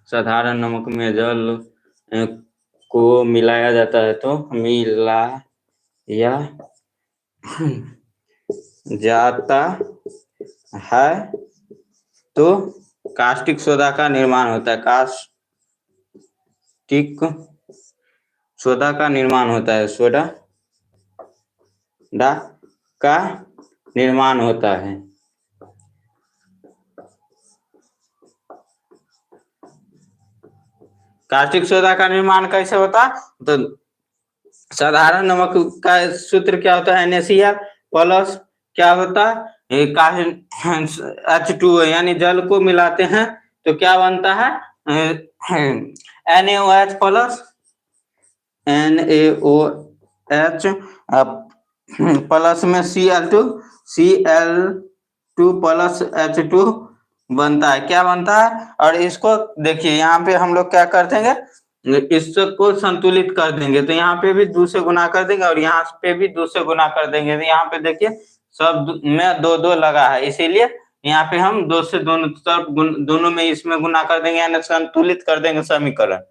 साधारण नमक में जल को मिलाया जाता है तो मिलाया जाता है तो कास्टिक सोडा का निर्माण होता है। कास्टिक सोडा का निर्माण होता है। सोडा का निर्माण होता है। कास्टिक सोडा का निर्माण कैसे होता है? तो साधारण नमक का सूत्र क्या होता है? NaCl प्लस क्या होता है? H2O, यानी जल को मिलाते हैं तो क्या बनता है? NaOH प्लस प्लस में Cl2 प्लस H2 बनता है। क्या बनता है? और इसको देखिए यहाँ पे हम लोग क्या कर देंगे, इसको संतुलित कर देंगे तो यहाँ पे भी 2 से गुना कर देंगे और यहाँ पे भी 2 से गुना कर देंगे। तो यहाँ पे देखिए सब में 2 लगा है, इसीलिए यहाँ पे हम 2 से दोनों तरफ दोनों में इसमें गुना कर देंगे, यानी संतुलित कर देंगे समीकरण।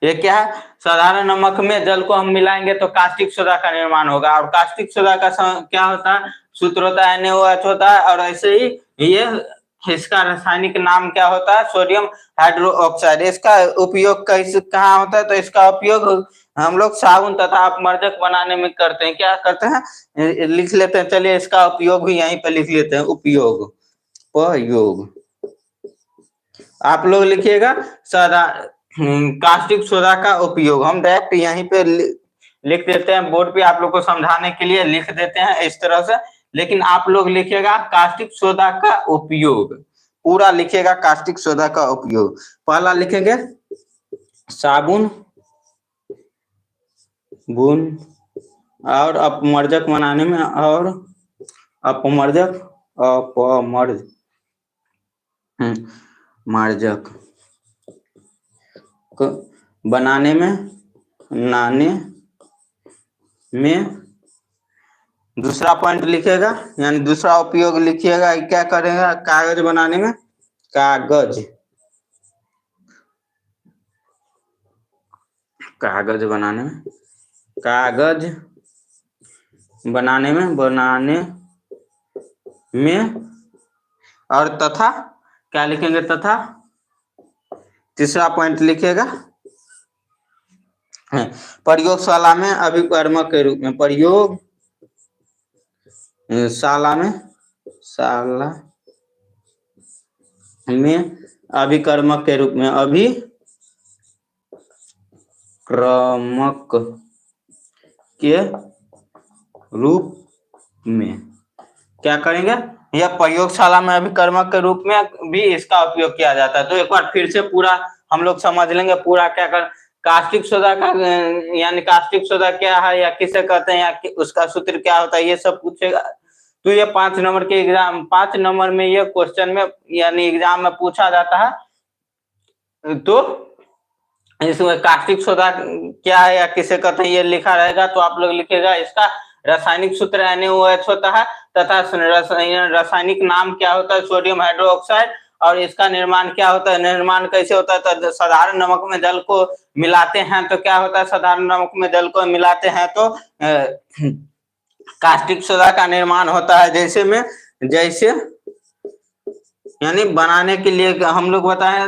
ये क्या है? साधारण नमक में जल को हम मिलाएंगे तो कास्टिक सोडा का निर्माण होगा। और कास्टिक सोडा का क्या होता है? सूत्र होता है NaOH होता है। और ऐसे ही ये इसका रासायनिक नाम क्या होता है? Sodium hydroxide. इसका उपयोग कहाँ होता है? तो इसका उपयोग हम लोग साबुन तथा अपमर्जक बनाने में करते हैं। क्या करते हैं? लिख लेते हैं, चलिए इसका उपयोग भी यहीं पे लिख लेते हैं। उपयोग आप लोग लिखिएगा कास्टिक सोडा का उपयोग। हम डायरेक्ट यहीं पे लिख देते हैं, बोर्ड पे आप लोग को समझाने के लिए लिख देते हैं इस तरह से। लेकिन आप लोग लिखिएगा कास्टिक सोडा का उपयोग, पूरा लिखिएगा कास्टिक सोडा का उपयोग। पहला लिखेंगे साबुन और अपमर्जक बनाने में, और अपमर्जक बनाने में दूसरा पॉइंट लिखेगा, यानी दूसरा उपयोग लिखिएगा। क्या करेगा? कागज बनाने में, कागज बनाने में और तथा क्या लिखेंगे? तथा तीसरा पॉइंट लिखेगा प्रयोगशाला में अभिकर्मक के रूप में। प्रयोगशाला में अभिकर्मक के रूप में, अभिक्रमक के रूप में क्या करेंगे? यह प्रयोगशाला में अभिकर्मक के रूप में भी इसका उपयोग किया जाता है। तो एक बार फिर से पूरा हम लोग समझ लेंगे, पूरा क्या कर कास्टिक सोडा का, यानी कास्टिक सोडा क्या है या किसे कहते हैं या उसका सूत्र क्या होता है, ये सब पूछेगा। तो ये 5 नंबर के एग्जाम, 5 नंबर में ये क्वेश्चन में यानी एग्जाम में पूछा जाता है। तो इसमें कास्टिक सोडा क्या है या किसे कहते हैं ये लिखा रहेगा। तो आप लोग लिखेगा इसका रासायनिक सूत्र NaOH होता है तथा रासायनिक नाम क्या होता है? Sodium hydroxide. और इसका निर्माण क्या होता है? निर्माण कैसे होता है? तो साधारण नमक में जल को मिलाते हैं तो क्या होता है? साधारण नमक में जल को मिलाते हैं तो कास्टिक सोडा का निर्माण होता है। जैसे यानी बनाने के लिए हम लोग बताए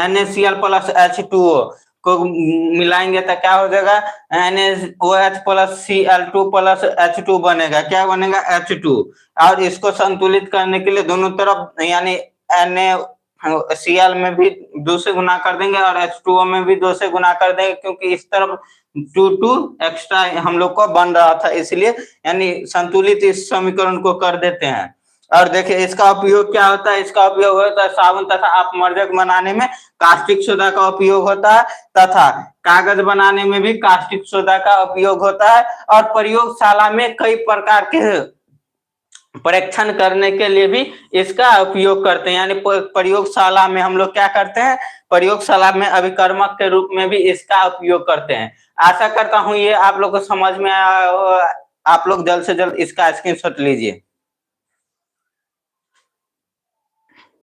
NaCl प्लस H2O को मिलाएंगे तो क्या हो जाएगा? NaOH plus Cl2 plus H2 बनेगा। क्या बनेगा? H2। और इसको संतुलित करने के लिए दोनों तरफ यानी NaCl में भी 2 से गुना कर देंगे और H2O में भी 2 से गुना कर देंगे, क्योंकि इस तरफ 2 एक्स्ट्रा हम लोग को बन रहा था, इसलिए यानी संतुलित इस समीकरण को कर देते हैं। और देखिए इसका उपयोग क्या होता है? इसका उपयोग होता है साबुन तथा अपमर्जक बनाने में कास्टिक सोडा का उपयोग होता है, तथा कागज बनाने में भी कास्टिक सोडा का उपयोग होता है। और प्रयोगशाला में कई प्रकार के परीक्षण करने के लिए भी इसका उपयोग करते हैं। यानी प्रयोगशाला में हम लोग क्या करते हैं? प्रयोगशाला में अभिकर्मक के रूप में भी इसका उपयोग करते हैं। आशा करता हूं ये आप लोग को समझ में आया। आप लोग जल्द से जल्द इसका स्क्रीनशॉट लीजिए।